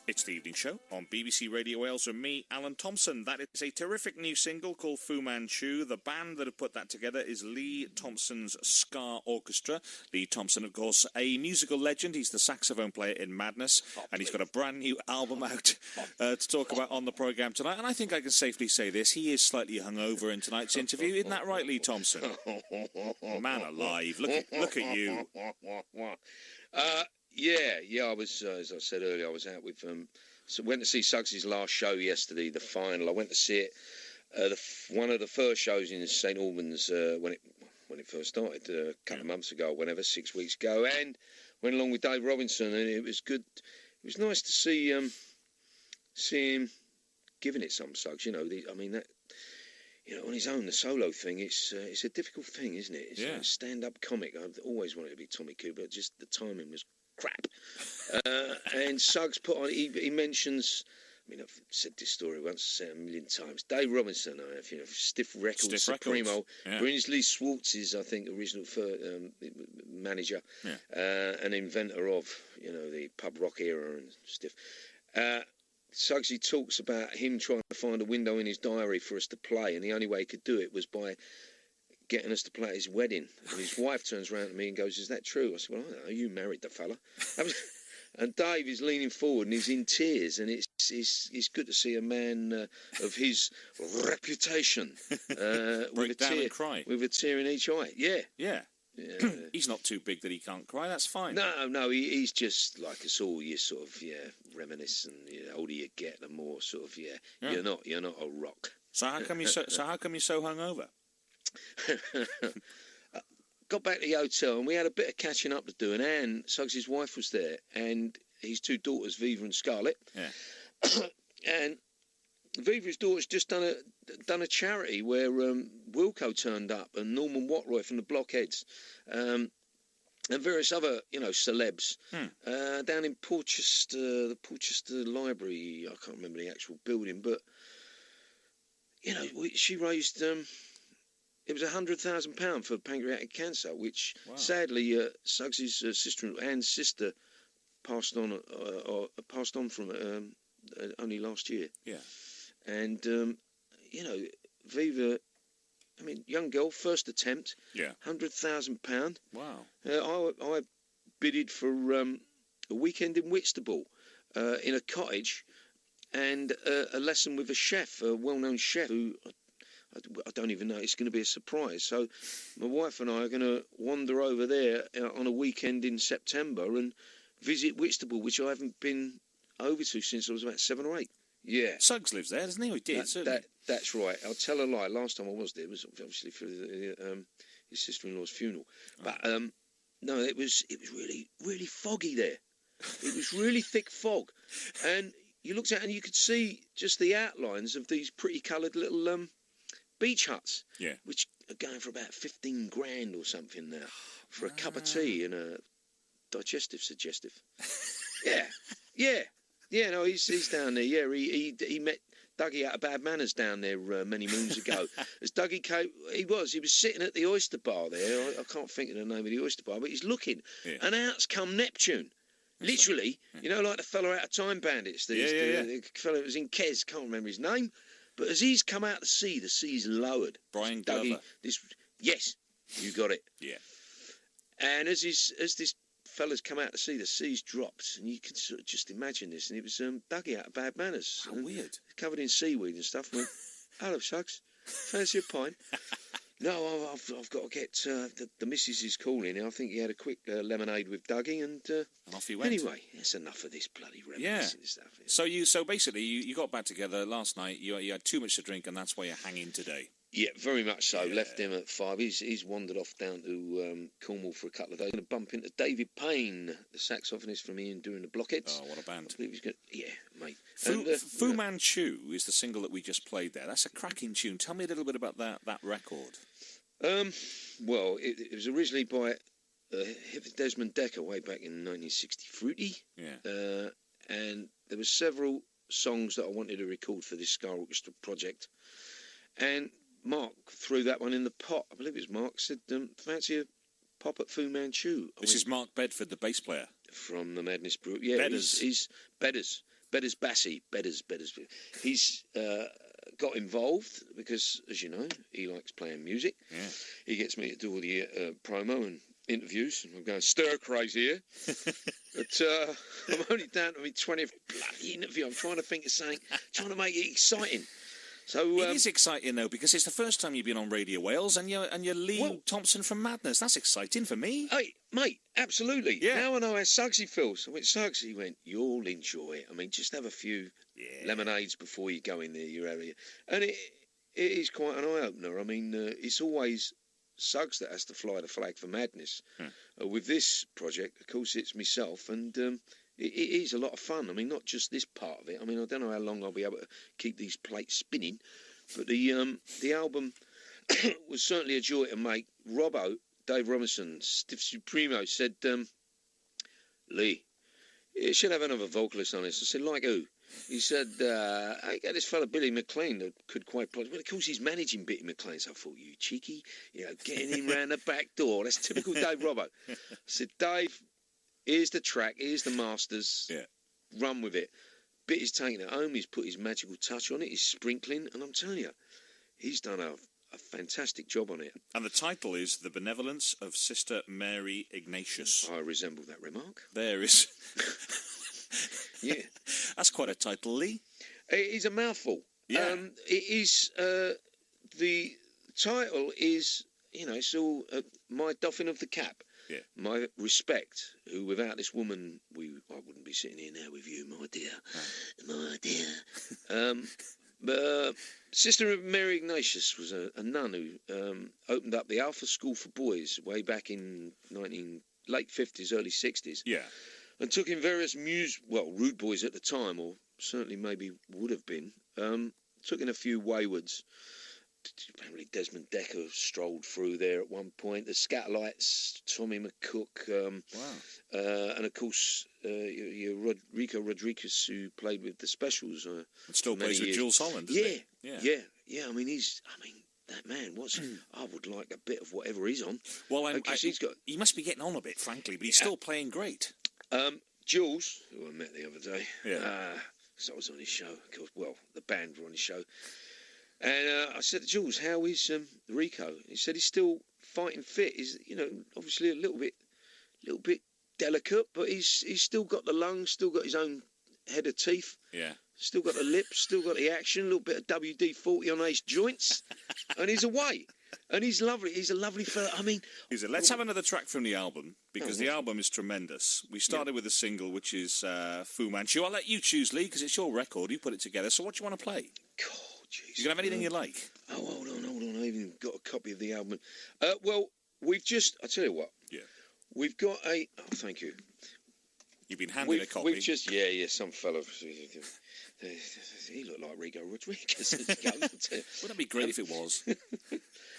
It's the evening show on BBC Radio Wales with me, Alan Thompson. That is a terrific new single called Fu Manchu. The band that have put that together is Lee Thompson's Ska Orchestra. Lee Thompson, of course, a musical legend. He's the saxophone player in Madness, and he's got a brand new album out to talk about on the programme tonight. And I think I can safely say this, he is slightly hungover in tonight's interview. Isn't that right, Lee Thompson? Man alive, look at you. Yeah, I was, as I said earlier, I was out with, so went to see Suggs's last show yesterday, the final. I went to see it, one of the first shows in St Albans when it first started, a couple of months ago, whenever, 6 weeks ago, and went along with Dave Robinson, and it was good. It was nice to see him giving it some, Suggs. On his own, the solo thing, it's a difficult thing, isn't it? It's a stand-up comic. I've always wanted to be Tommy Cooper, just the timing was crap. And Suggs put on, he mentions, I've said this story once, said it a million times. Dave Robinson, Stiff Records, Supremo. Yeah. Brinsley Schwartz is, I think, original manager, and inventor of, the pub rock era and Stiff. Suggsy talks about him trying to find a window in his diary for us to play, and the only way he could do it was by getting us to play at his wedding. And his wife turns around to me and goes, "Is that true?" I said, "Well, I don't know, you married the fella." And Dave is leaning forward and he's in tears, and it's good to see a man of his reputation break down and cry with a tear in each eye. Yeah. He's not too big that he can't cry. That's fine. No, he's just like us all. You sort of reminisce, and the older you get, the more sort of you're not a rock. So how come you're so hungover? Got back to the hotel and we had a bit of catching up to do, and Anne, Suggs' wife, was there, and his two daughters, Viva and Scarlett. Yeah. And Viva's daughter's just done a charity where Wilco turned up, and Norman Watroy from the Blockheads, and various other celebs down in Porchester, the Porchester Library. I can't remember the actual building, but she raised it was £100,000 for pancreatic cancer, which sadly Suggs' sister-in-law and sister passed on from only last year. Yeah. And, Viva, young girl, first attempt, £100,000. Wow. I bidded for a weekend in Whitstable in a cottage, and a lesson with a chef, a well-known chef who I don't even know. It's going to be a surprise. So my wife and I are going to wander over there on a weekend in September and visit Whitstable, which I haven't been over to since I was about 7 or 8. Yeah. Suggs lives there, doesn't he? He did, certainly. That's right. I'll tell a lie. Last time I was there, it was obviously for his sister-in-law's funeral. But no, it was really, really foggy there. It was really thick fog. And you looked out and you could see just the outlines of these pretty coloured little beach huts, which are going for about 15 grand or something now for a cup of tea and a suggestive. Yeah. No, he's down there. Yeah, he met Dougie out of Bad Manners down there many moons ago. As Dougie came, he was sitting at the oyster bar there. I can't think of the name of the oyster bar, but he's looking, and out's come Neptune. Literally, like the fella out of Time Bandits. The fella that was in Kes, can't remember his name. But as he's come out to sea, the sea's lowered. Brian Glover. Yes, you got it. Yeah. And as this fella's come out to sea, the sea's dropped, and you can sort of just imagine this. And it was Dougie out of Bad Manners. How weird. Covered in seaweed and stuff. And went, "Hello, Suggs. Fancy a pint?" No, I've got to get the missus is calling. I think he had a quick lemonade with Dougie, and off he went. Anyway, that's enough of this bloody reminiscing stuff. Yeah. So basically, you got back together last night. You had too much to drink, and that's why you're hanging today. Yeah, very much so. Yeah. Left him at 5. He's wandered off down to Cornwall for a couple of days. Going to bump into David Payne, the saxophonist from Ian Doing the Blockheads. Oh, what a band! I believe he's going. Yeah, mate. Fu Manchu is the single that we just played there. That's a cracking tune. Tell me a little bit about that record. Well, it was originally by Desmond Decker way back in 1960, Fruity. Yeah. And there were several songs that I wanted to record for this Ska Orchestra project, and Mark threw that one in the pot. I believe it was Mark said, "Fancy a pop at Fu Manchu?" This is Mark Bedford, the bass player from the Madness Brew. Yeah, Bedders. he's Bedders. Bedders. He's got involved because, as you know, he likes playing music. Yeah. He gets me to do all the promo and interviews, and I'm going stir crazy here. But I'm only down to my 20th bloody interview. I'm trying to think of something, trying to make it exciting. So it is exciting though, because it's the first time you've been on Radio Wales, and you're Lee Thompson from Madness. That's exciting for me. Hey, mate, absolutely. Yeah. Now I know how Suggsy feels. I went, Suggs, he went, you'll enjoy it. I mean, just have a few lemonades before you go in there, your area. And it is quite an eye-opener. I mean, it's always Suggs that has to fly the flag for Madness. With this project, of course, it's myself, and it is a lot of fun. I mean, not just this part of it. I mean, I don't know how long I'll be able to keep these plates spinning, but the album was certainly a joy to make. Robbo, Dave Robinson, Stiff Supremo, said, Lee, you should have another vocalist on this. I said, like who? He said, I got this fella Billy McLean that could quite play. Well, of course, he's managing Billy McLean. So I thought, you cheeky, getting him round the back door. That's typical Dave Robbo. I said, Dave, here's the track, here's the masters. Yeah. Run with it. Bit is taking it home. He's put his magical touch on it. He's sprinkling, and I'm telling you, he's done a fantastic job on it. And the title is The Benevolence of Sister Mary Ignatius. I resemble that remark. There is. Yeah. That's quite a title, Lee. It is a mouthful. Yeah. It is, the title is, it's all my doffing of the cap. Yeah. My respect, who without this woman, I wouldn't be sitting here now with you, my dear. Oh. My dear. But Sister Mary Ignatius was a nun who opened up the Alpha School for Boys way back in late 50s, early 60s. Yeah. And took in various rude boys at the time, or certainly maybe would have been, took in a few waywards. Apparently Desmond Decker strolled through there at one point. The Scatterlights, Tommy McCook, and of course Rico Rodriguez, who played with the Specials. Still plays with Jules Holland, doesn't he? Yeah. I mean, that man was. I would like a bit of whatever he's on. Well, he must be getting on a bit, frankly, but he's still playing great. Jules, who I met the other day, yeah. So I was on his show. Of course, well, the band were on his show. And I said to Jules, how is Rico? He said he's still fighting fit. He's, obviously a little bit delicate, but he's still got the lungs, still got his own head of teeth. Yeah. Still got the lips, still got the action, a little bit of WD-40 on his joints, and he's away. And he's lovely. He's a lovely fella. I mean... Let's have another track from the album, because the album is tremendous. We started with a single, which is Fu Manchu. I'll let you choose, Lee, because it's your record. You put it together. So what do you want to play? God, jeez. You can have anything you like. Oh, hold on. I even got a copy of the album. Well, we've just... I'll tell you what. Yeah. We've got a... Oh, thank you. You've been handed a copy. We've just... Yeah, some fellow... He looked like Rico Rodriguez. Wouldn't it be great if it was?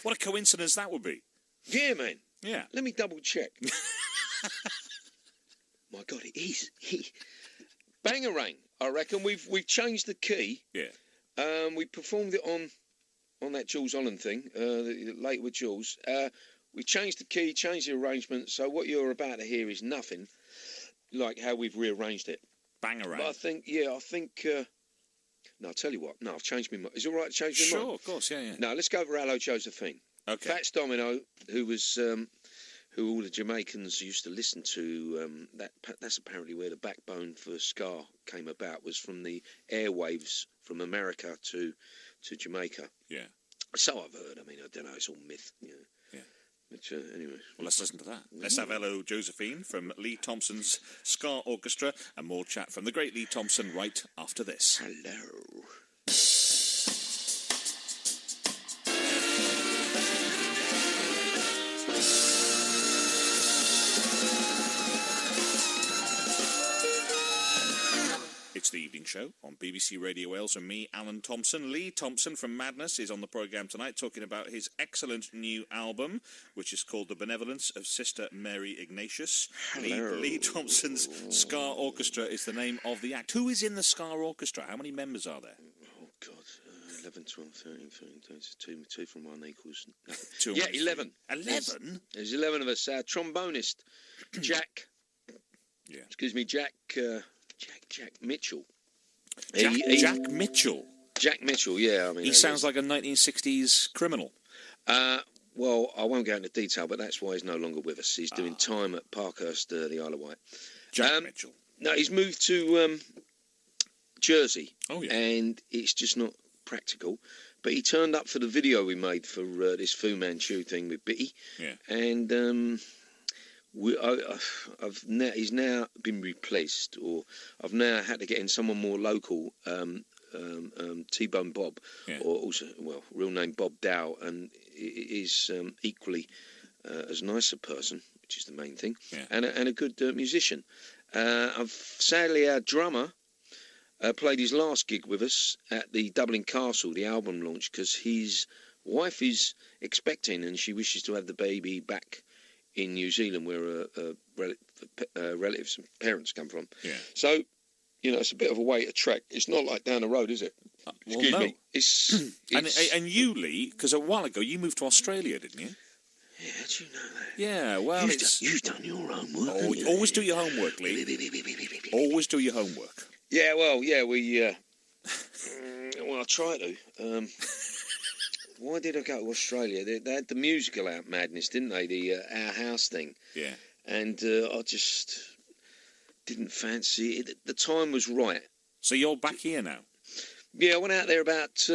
What a coincidence that would be. Yeah, man. Yeah. Let me double check. My God, it is. Bangarang, I reckon. We've changed the key. Yeah. We performed it on that Jules Holland thing, later with Jules. We changed the key, changed the arrangement, so what you're about to hear is nothing like how we've rearranged it. Bangarang. But I think... No, I'll tell you what. No, I've changed my mind. Is it all right to change my mind? Sure, of course, yeah. No, let's go over Hello Josephine. Okay. Fats Domino, who was... who all the Jamaicans used to listen to, that's apparently where the backbone for ska came about, was from the airwaves from America to Jamaica. Yeah. So I've heard. I mean, I don't know, it's all myth, Yeah. But anyway. Well, let's listen to that. Let's have Hello Josephine from Lee Thompson's Ska Orchestra, and more chat from the great Lee Thompson right after this. Hello. It's the evening show on BBC Radio Wales, and me, Alan Thompson. Lee Thompson from Madness is on the programme tonight, talking about his excellent new album, which is called The Benevolence of Sister Mary Ignatius. Lee Thompson's Ska Orchestra is the name of the act. Who is in the Ska Orchestra? How many members are there? Oh, God. 11, 12, 13, 14, 2 from 1 equals... 2 yeah, 11. 11? There's 11 of us. Trombonist, Jack... Yeah. Excuse me, Jack Mitchell. Jack Mitchell. Jack Mitchell, yeah. I mean, he sounds like a 1960s criminal. Well, I won't go into detail, but that's why he's no longer with us. He's doing time at Parkhurst, the Isle of Wight. Jack Mitchell. No, he's moved to Jersey. Oh, yeah. And it's just not practical. But he turned up for the video we made for this Fu Manchu thing with Bitty. Yeah. And he's now been replaced, or I've now had to get in someone more local, T-Bone Bob, or also, well, real name Bob Dow, and is equally as nice a person, which is the main thing, and a good musician. Sadly, our drummer played his last gig with us at the Dublin Castle, the album launch, because his wife is expecting and she wishes to have the baby back in New Zealand, where relatives and parents come from. Yeah. So, it's a bit of a way to trek. It's not like down the road, is it? Excuse me. It's and you, Lee, because a while ago you moved to Australia, didn't you? Yeah, how do you know that? Yeah, well, you've done your homework. Always do your homework, Lee. Always do your homework. Yeah, well, we. Well, I try to. Why did I go to Australia? They had the musical out madness, didn't they? The Our House thing. Yeah. And I just didn't fancy it. The time was right. So you're back here now? Yeah, I went out there about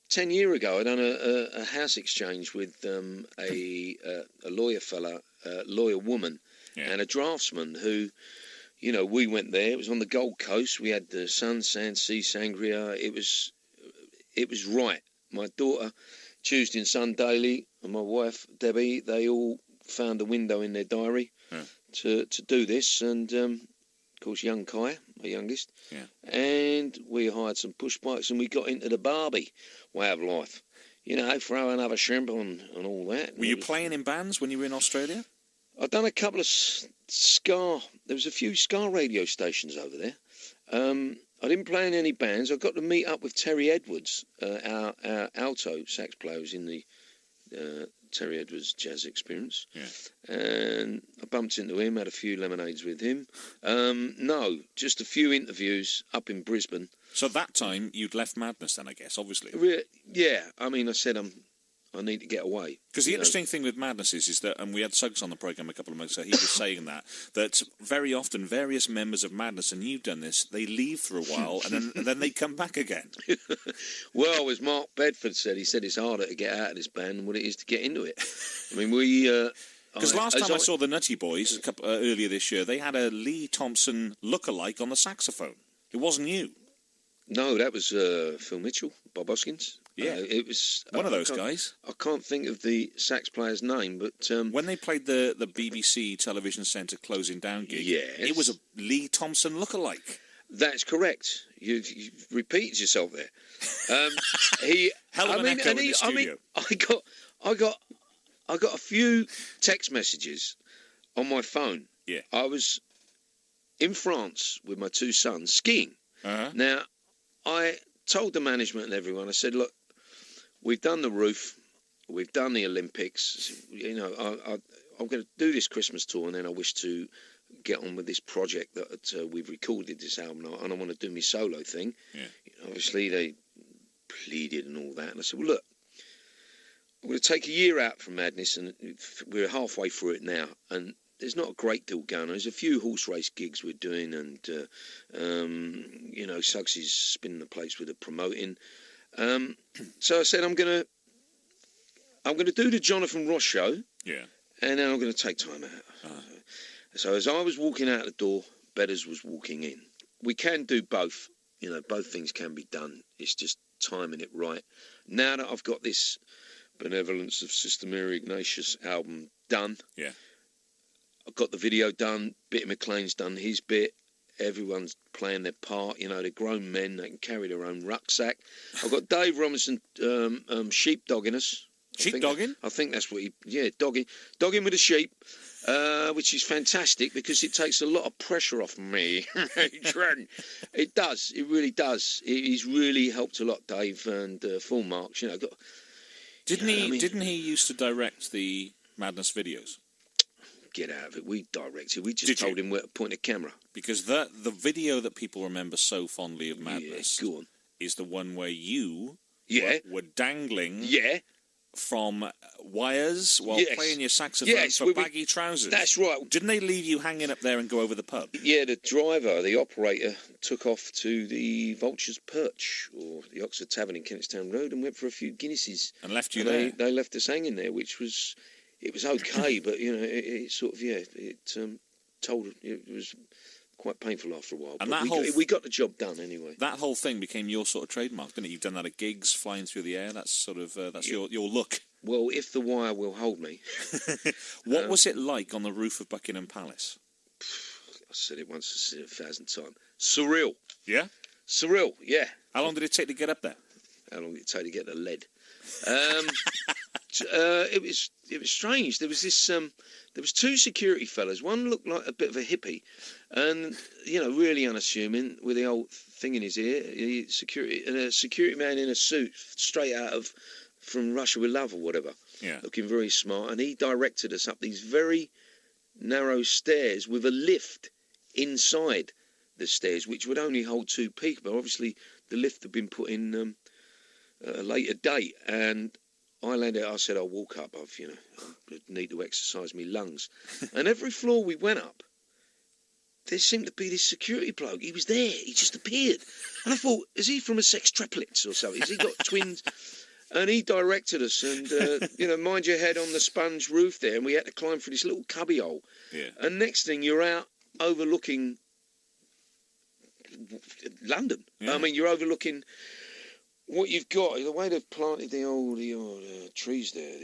10 years ago. I'd done a house exchange with a lawyer fella, lawyer woman, and a draftsman who, we went there. It was on the Gold Coast. We had the sun, sand, sea, sangria. It was right. My daughter, Tuesday and Sun Daily, and my wife, Debbie, they all found a window in their diary to do this. And, of course, young Kai, my youngest. Yeah. And we hired some push bikes and we got into the Barbie way of life. Throw another shrimp on and all that. Were you playing in bands when you were in Australia? I've done a couple of ska. There was a few ska radio stations over there. I didn't play in any bands. I got to meet up with Terry Edwards, our alto sax player, who's in the Terry Edwards Jazz Experience. Yeah. And I bumped into him, had a few lemonades with him. No, just a few interviews up in Brisbane. So that time you'd left Madness then, I guess, obviously. Yeah, I mean, I said I need to get away. Because the interesting thing with Madness is that, and we had Suggs on the programme a couple of months ago, he was saying that very often various members of Madness, and you've done this, they leave for a while and then they come back again. Well, as Mark Bedford said, he said it's harder to get out of this band than what it is to get into it. I mean, because last time I saw the Nutty Boys earlier this year, they had a Lee Thompson lookalike on the saxophone. It wasn't you. No, that was Phil Mitchell, Bob Hoskins. Yeah, it was one of those guys. I can't think of the sax player's name, but when they played the BBC Television Centre closing down gig, it was a Lee Thompson lookalike. That's correct. You've repeated yourself there. Hell of an echo in the studio. I got a few text messages on my phone. Yeah, I was in France with my two sons skiing. Now, I told the management and everyone, I said, look, we've done the roof, we've done the Olympics, I'm going to do this Christmas tour and then I wish to get on with this project that we've recorded this album and I want to do my solo thing. Yeah. Obviously, they pleaded and all that. And I said, well, look, I'm going to take a year out from Madness and we're halfway through it now. And there's not a great deal going on. There's a few horse race gigs we're doing, and Suggs is spinning the place with the promoting. So I said I'm gonna do the Jonathan Ross show. Yeah. And then I'm gonna take time out. So as I was walking out the door, Bedders was walking in. We can do both. Both things can be done. It's just timing it right. Now that I've got this Benevolence of Sister Mary Ignatius album done. Yeah. I've got the video done, Bitty McLean's done his bit, everyone's playing their part, they're grown men, they can carry their own rucksack. I've got Dave Robinson sheepdogging us. Sheepdogging? I think that's what dogging with a sheep, which is fantastic because it takes a lot of pressure off me. It does, it really does. He's really helped a lot, Dave, and full marks, Didn't he used to direct the Madness videos? get out of it. We directed. We just told him where to point a camera. Because the video that people remember so fondly of Madness go on. is the one where you were dangling from wires while playing your saxophone for baggy trousers. That's right. Didn't they leave you hanging up there and go over the pub? Yeah, the driver, the operator, took off to the Vulture's Perch, or the Oxford Tavern in Kennetstown Road, and went for a few Guinnesses. And left you there? They left us hanging there, which was... It was okay, but, you know, it sort of, it was quite painful after a while. And but we got the job done anyway. That whole thing became your sort of trademark, didn't it? You've done that at gigs, flying through the air. That's sort of your look. Well, if the wire will hold me. What was it like on the roof of Buckingham Palace? I said it once, I said it 1,000 times. Surreal. Yeah? Surreal, yeah. How long did it take to get up there? How long did it take to get the lead? It was strange. There was this there was two security fellas. One looked like a bit of a hippie, and really unassuming with the old thing in his ear. And a security man in a suit, straight out of From Russia with Love or whatever. Yeah, looking very smart. And he directed us up these very narrow stairs with a lift inside the stairs, which would only hold two people. But obviously, the lift had been put in at a later date, and I landed. I said, "I'll walk up. I need to exercise my lungs." And every floor we went up, there seemed to be this security bloke. He was there. He just appeared, and I thought, "Is he from a Sex Triplets or something? Has he got twins?" And he directed us, and mind your head on the sponge roof there, and we had to climb through this little cubby hole. Yeah. And next thing, you're out overlooking London. Yeah. I mean, you're overlooking. What you've got, the way they've planted the old trees there,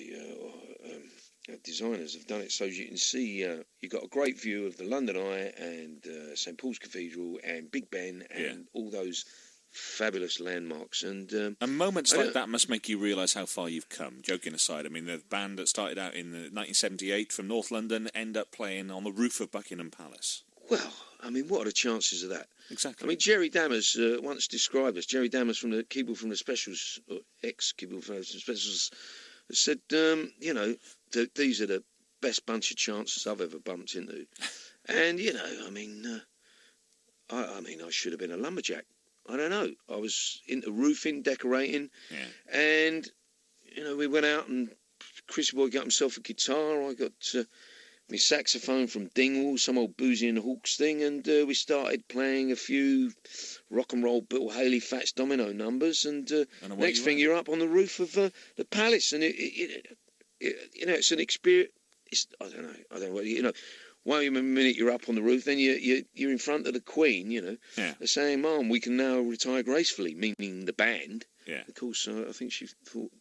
the designers have done it so you can see, you've got a great view of the London Eye and St Paul's Cathedral and Big Ben and all those fabulous landmarks. And moments like that must make you realise how far you've come, joking aside. I mean, the band that started out in 1978 from North London end up playing on the roof of Buckingham Palace. Well, I mean, what are the chances of that? Exactly. I mean, Jerry Dammers once described us. Jerry Dammers from the Keyboard from the Specials, or ex-Keyboard from the Specials, said, these are the best bunch of chances I've ever bumped into. And, I should have been a lumberjack. I don't know. I was into roofing, decorating. Yeah. And, we went out and Chrissy Boy got himself a guitar. I got... my saxophone from Dingwall, some old Boozy and the Hawks thing, and we started playing a few rock and roll Bill Haley Fats Domino numbers, and next thing you're up on the roof of the palace, and it's an experience. I don't know. One minute you're up on the roof, then you're in front of the Queen. They're saying, "Mom, we can now retire gracefully," meaning the band. Yeah. Of course, I think she thought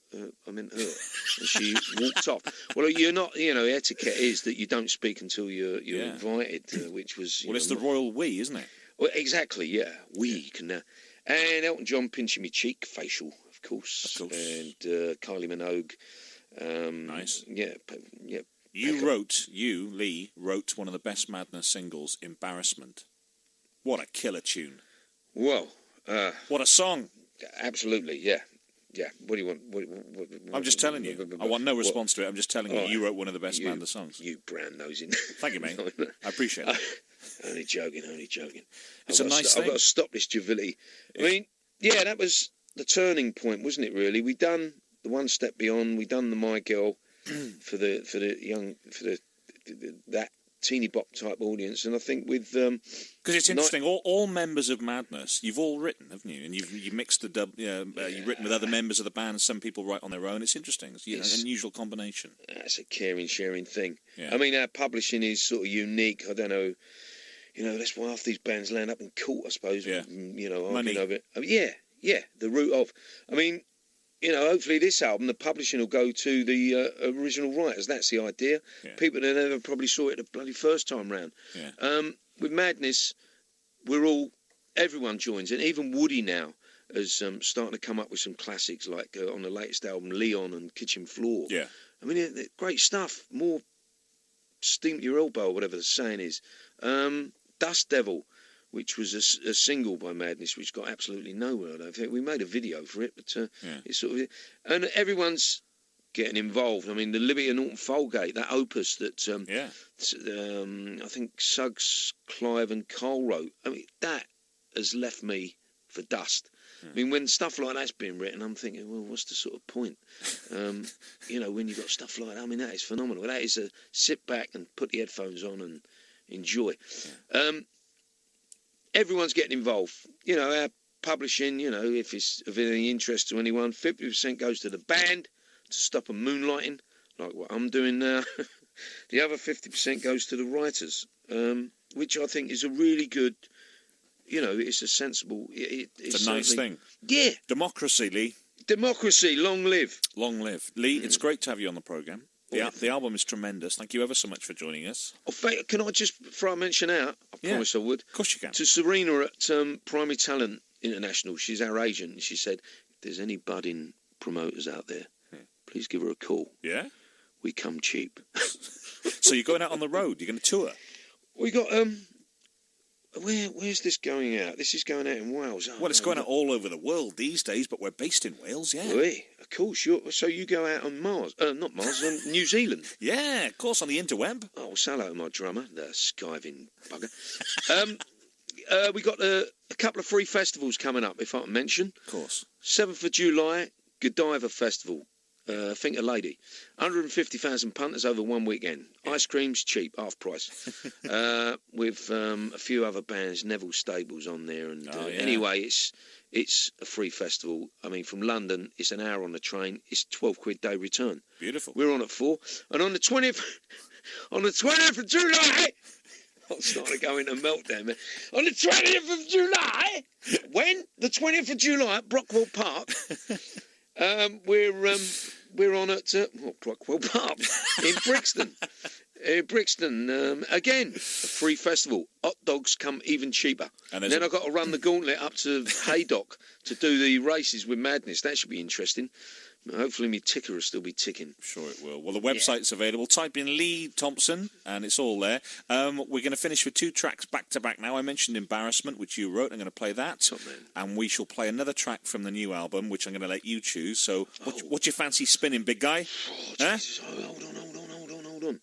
I meant her, and she walked off. Well, you're not. Etiquette is that you don't speak until you're invited, which was. Well, it's the royal we, isn't it? Well, exactly. Yeah, we can. And Elton John pinching me cheek, facial, of course. And Kylie Minogue. Nice. Yeah. Lee, wrote one of the best Madness singles, "Embarrassment." What a killer tune! Well, what a song! Absolutely, yeah. What do you want? I'm just telling you. I want no response to it. I'm just telling you. You wrote one of the best Madness songs. You brown-nosing. Thank you, mate. I appreciate it. Only joking. It's a nice thing. I've got to stop this joviality. I mean, that was the turning point, wasn't it? Really, we done the One Step Beyond. We done the My Girl for that teeny bop type audience, and I think with because it's interesting. All members of Madness, you've all written, haven't you? And you've mixed the dub. You've written with other members of the band. Some people write on their own. It's interesting. It's an unusual combination. That's a caring, sharing thing. Yeah. I mean, our publishing is sort of unique. I don't know. That's why half these bands land up in court, I suppose. Yeah. Money. Over it. Yeah. The root of. I mean. Hopefully this album, the publishing will go to the original writers. That's the idea. Yeah. People that never probably saw it the bloody first time round. Yeah. With Madness, everyone joins in. Even Woody now is starting to come up with some classics, like on the latest album, Leon and Kitchen Floor. Yeah. I mean, they're great stuff. More steam your elbow, or whatever the saying is. Dust Devil, which was a single by Madness, which got absolutely nowhere. I don't think we made a video for it, but it's sort of, and everyone's getting involved. I mean, the Liberty and Norton Folgate, that opus that I think Suggs, Clive and Cole wrote. I mean, that has left me for dust. I mean, when stuff like that's being written, I'm thinking, well, what's the sort of point? You know, when you've got stuff like that, I mean, that is phenomenal. That is a sit back and put the headphones on and enjoy. Everyone's getting involved. You know, our publishing, you know, if it's of any interest to anyone, 50% goes to the band to stop them moonlighting, like what I'm doing now. The other 50% goes to the writers, which I think is a really good... You know, it's a sensible... It's a nice thing. Yeah. Democracy, Lee. Democracy, long live. Long live. Lee, it's great to have you on the programme. The album is tremendous. Thank you ever so much for joining us. Oh, can I just throw a mention out? I promise I would. Of course you can. To Serena at Primary Talent International. She's our agent. She said, if there's any budding promoters out there, please give her a call. Yeah? We come cheap. So you're going out on the road? You're going to tour? We got... Where's this going out? This is going out in Wales. Well, it's going out all over the world these days, but we're based in Wales, yeah. Oui, of course. So you go out on Mars. Not Mars, on New Zealand. Yeah, of course, on the interweb. Oh, say hello to my drummer, the skiving bugger. We got a couple of free festivals coming up, if I can mention. Of course. 7th of July, Godiva Festival. Think a lady. 150,000 punters over one weekend. Ice cream's cheap, half price. With a few other bands, Neville Stables on there. And anyway, it's a free festival. I mean, from London, it's an hour on the train. It's £12 day return. Beautiful. We're on at 4. And on the 20th of July... I'm starting to go into meltdown, man. On the 20th of July... When? The 20th of July at Brockwell Park... we're on at Brockwell Park in Brixton. Again, a free festival. Hot dogs come even cheaper. And then I've got to run the gauntlet up to Haydock to do the races with Madness. That should be interesting. Hopefully my ticker will still be ticking. Sure it will. Well, the website's available. Type in Lee Thompson and it's all there. We're going to finish with 2 tracks back to back now. I mentioned Embarrassment, which you wrote. I'm going to play that. Top man. And we shall play another track from the new album, which I'm going to let you choose. So what's your fancy spinning, big guy? Hold on.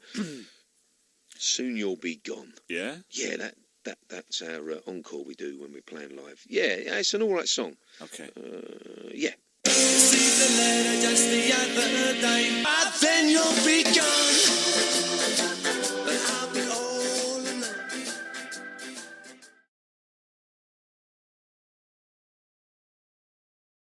Soon You'll Be Gone. Yeah? Yeah, that's our encore we do when we're playing live. Yeah, it's an all right song. Okay. Yeah. Received a letter just the other day, but then you'll be gone.